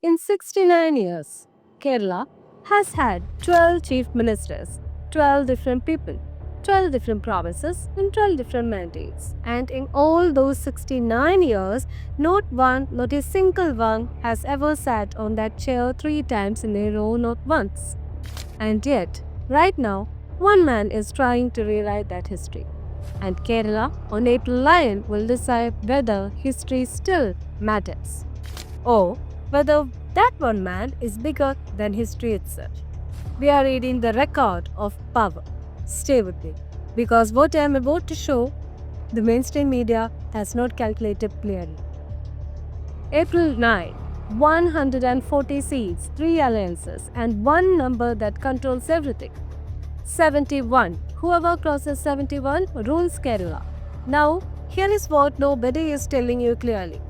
In 69 years, Kerala has had 12 chief ministers, 12 different people, 12 different provinces, and 12 different mandates. And in all those 69 years, not one, not a single one has ever sat on that chair 3 times in a row, not once. And yet, right now, one man is trying to rewrite that history. And Kerala on April 9 will decide whether history still matters or whether that one man is bigger than history itself. We are reading the record of power. Stay with me, because what I am about to show, the mainstream media has not calculated clearly. April 9, 140 seats, 3 alliances, and one number that controls everything. 71. Whoever crosses 71 rules Kerala. Now, here is what nobody is telling you clearly.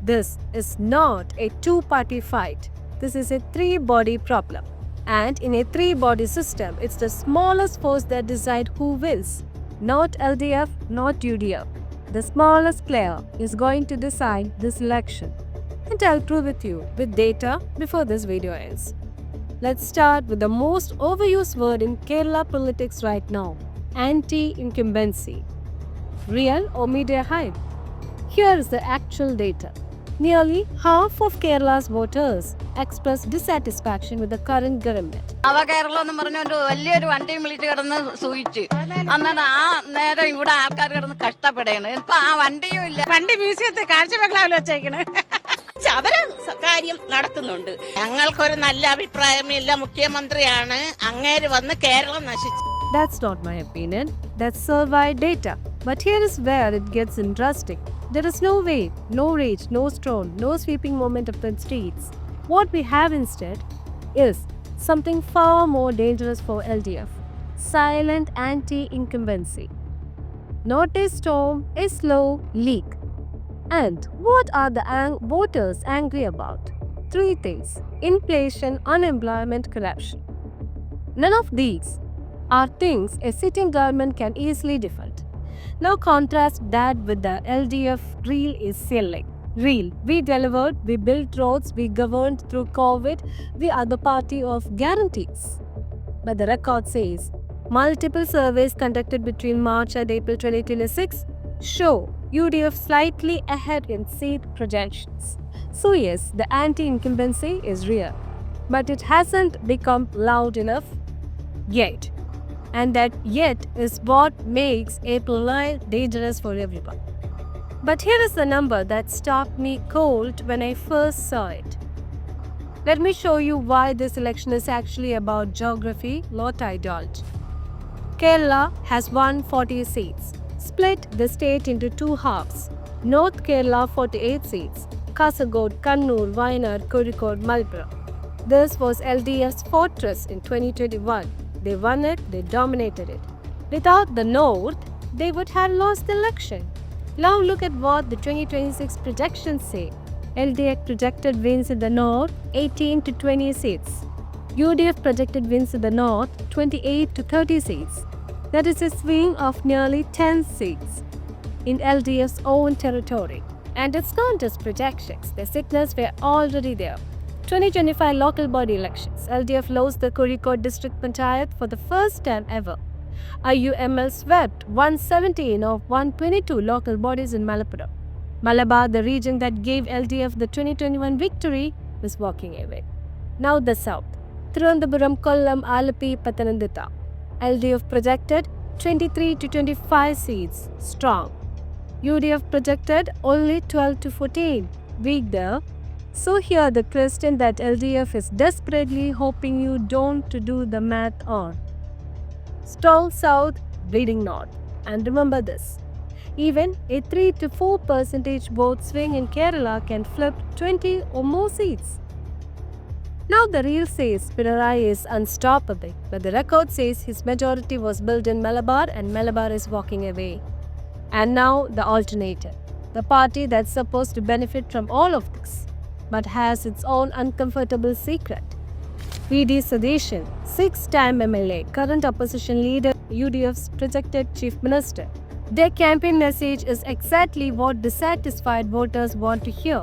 This is not a two-party fight. This is a three-body problem. And in a three-body system, it's the smallest force that decides who wins. Not LDF, not UDF. The smallest player is going to decide this election. And I'll prove it to you with data before this video ends. Let's start with the most overused word in Kerala politics right now, anti-incumbency. Real or media hype? Here is the actual data. Nearly half of Kerala's voters express dissatisfaction with the current government. Keralam എന്ന് പറഞ്ഞൊരു വലിയൊരു വണ്ടിയും വിളിച്ച് കിടന്ന് സൂയിച്ച് അന്നാണ് ആ നേരം ഇവിടെ ആൾക്കാർ കിടന്ന് കഷ്ടപ്പെടുകയാണ്. ഇപ്പൊ ആ വണ്ടിയും ഇല്ല. വണ്ടി മ്യൂസിയത്തിൽ കാഴ്ചബംഗ്ലാവിൽ വെച്ചേക്കണേ. അവര് കാര്യം നടത്തുന്നുണ്ട്. ഞങ്ങൾക്കൊരു നല്ല അഭിപ്രായമില്ല. മുഖ്യമന്ത്രിയാണ് അങ്ങേര് വന്ന് കേരളം നശിച്ചു. That's not my opinion. That's survey data. But here is where it gets interesting. There is no wave, no rage, no storm, no sweeping movement of the streets. What we have instead is something far more dangerous for LDF. Silent anti-incumbency. Not a storm, a slow leak. And what are the voters angry about? 3 things: inflation, unemployment, corruption. None of these are things a sitting government can easily defend. Now contrast that with the LDF real is selling. Real. We delivered, we built roads, we governed through COVID, we are the party of guarantees. But the record says multiple surveys conducted between March and April 2026 show UDF slightly ahead in seat projections. So yes, the anti-incumbency is real, but it hasn't become loud enough yet. And that yet is what makes April 9 dangerous for everyone. But here is the number that stopped me cold when I first saw it. Let me show you why this election is actually about geography, not ideology. Kerala has 140 seats. Split the state into 2 halves. North Kerala 48 seats. Kasaragod, Kannur, Wayanad, Kozhikode, Malabar. This was LDF's fortress in 2021. They won it, they dominated it. Without the North, they would have lost the election. Now look at what the 2026 projections say. LDF projected wins in the North 18 to 20 seats. UDF projected wins in the North 28 to 30 seats. That is a swing of nearly 10 seats in LDF's own territory. And it's not just projections, the signals were already there. 2025 local body elections, LDF lost the Kozhikode district panchayat for the first time ever. IUML swept 117 of 122 local bodies in Malabar. Malabar, the region that gave LDF the 2021 victory, was walking away. Now the south. Thiruvananthapuram, Kollam, Alapi, Pathanamthitta. LDF projected 23 to 25 seats, strong. UDF projected only 12 to 14, weak there. So here the question that LDF is desperately hoping you don't to do the math on. Strong south, bleeding north. And remember this, even a 3 to 4% vote swing in Kerala can flip 20 or more seats. Now the real says Pinarayi is unstoppable, but the record says his majority was built in Malabar and Malabar is walking away. And now the alternative, the party that's supposed to benefit from all of this, but has its own uncomfortable secret. VD Satheesan, 6-time MLA, current opposition leader, UDF's projected chief minister. Their campaign message is exactly what dissatisfied voters want to hear.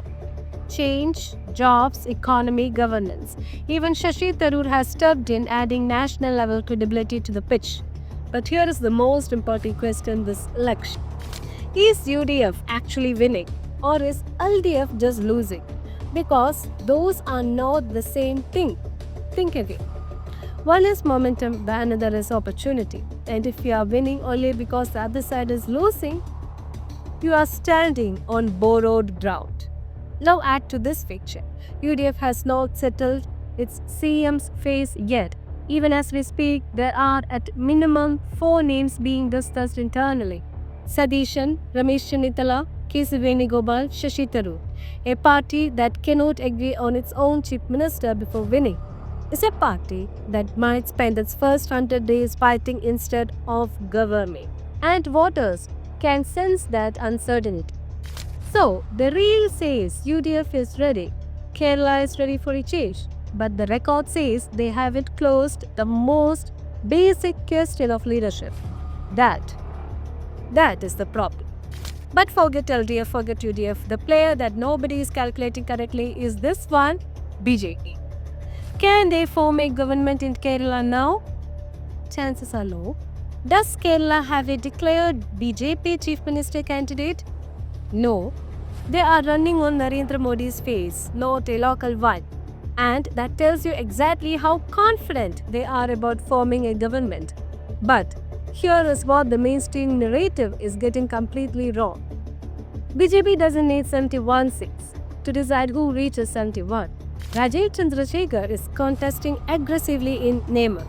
change, jobs, economy, governance. Even Shashi Tharoor has stepped in, adding national level credibility to the pitch. But here is the most important question this election. Is UDF actually winning, or is LDF just losing? Because those are not the same thing. Think again. One is momentum, the another is opportunity. And if you are winning only because the other side is losing, you are standing on borrowed ground. Now add to this picture. UDF has not settled its CM's face yet. Even as we speak, there are at minimum 4 names being discussed internally. Satheesan, Ramesh Chennithala, K.C. Venugopal, Shashi Tharoor. A party that cannot agree on its own chief minister before winning is a party that might spend its first 100 days fighting instead of governing. And voters can sense that uncertainty. So, the reel says UDF is ready, Kerala is ready for a change. But the record says they haven't closed the most basic question of leadership. That is the problem. But forget LDF, forget UDF. The player that nobody is calculating correctly is this one, BJP. Can they form a government in Kerala now? Chances are low. Does Kerala have a declared BJP chief minister candidate? No. They are running on Narendra Modi's face, not a local one. And that tells you exactly how confident they are about forming a government. But here is what the mainstream narrative is getting completely wrong. BJP doesn't need 71 seats to decide who reaches 71. Rajiv Chandrasekhar is contesting aggressively in Neman.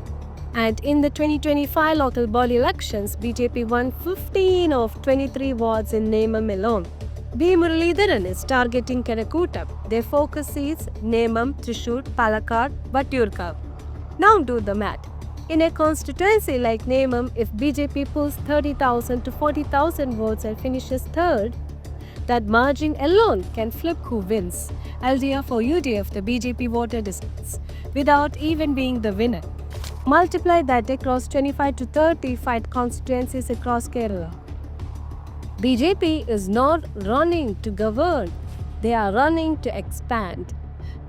And in the 2025 local body elections, BJP won 15 of 23 wards in Neman alone. B. Muralidharan is targeting Karakutam. Their focus seats Neman, Thrissur, Palakkad, Vattiurkal. Now do the math. In a constituency like Neman, if BJP pulls 30,000 to 40,000 votes and finishes third, that margin alone can flip who wins, LDF or UDF, the BJP voter decides, without even being the winner. Multiply that across 25 to 35 constituencies across Kerala. BJP is not running to govern, they are running to expand,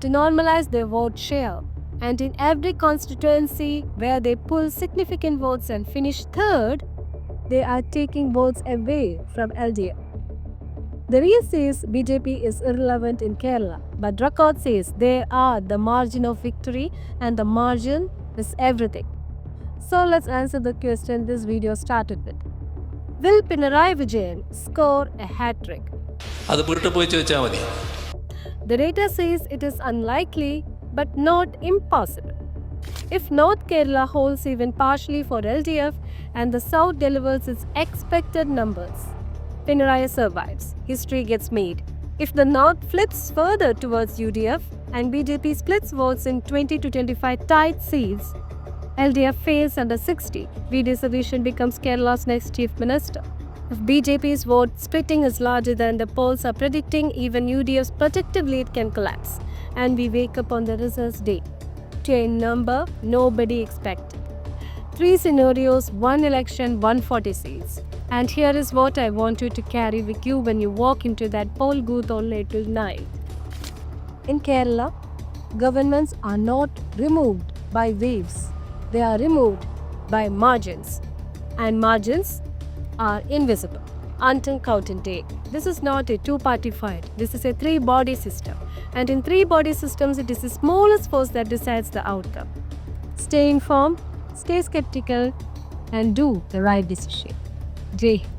to normalize their vote share. And in every constituency where they pull significant votes and finish third, they are taking votes away from LDF. The reel says BJP is irrelevant in Kerala, but record says they are the margin of victory, and the margin is everything. So let's answer the question this video started with. Will Pinarayi Vijayan score a hat-trick? The data says it is unlikely, but not impossible. If North Kerala holds even partially for LDF and the South delivers its expected numbers, Pinarayi survives. History gets made. If the North flips further towards UDF and BJP splits votes in 20 to 25 tight seats, LDF fails under 60. VD Satheesan becomes Kerala's next chief minister. If BJP's vote splitting is larger than the polls are predicting, even UDF's protective lead can collapse. And we wake up on the results day to a number nobody expected. 3 scenarios, 1 election, 140 seats. And here is what I want you to carry with you when you walk into that poll booth on April 9. In Kerala, governments are not removed by waves. They are removed by margins. And margins are invisible until counting day. This is not a 2-party fight. This is a 3-body system. And in 3-body systems, it is the smallest force that decides the outcome. Stay informed, stay skeptical, and do the right decision. Jai Hind.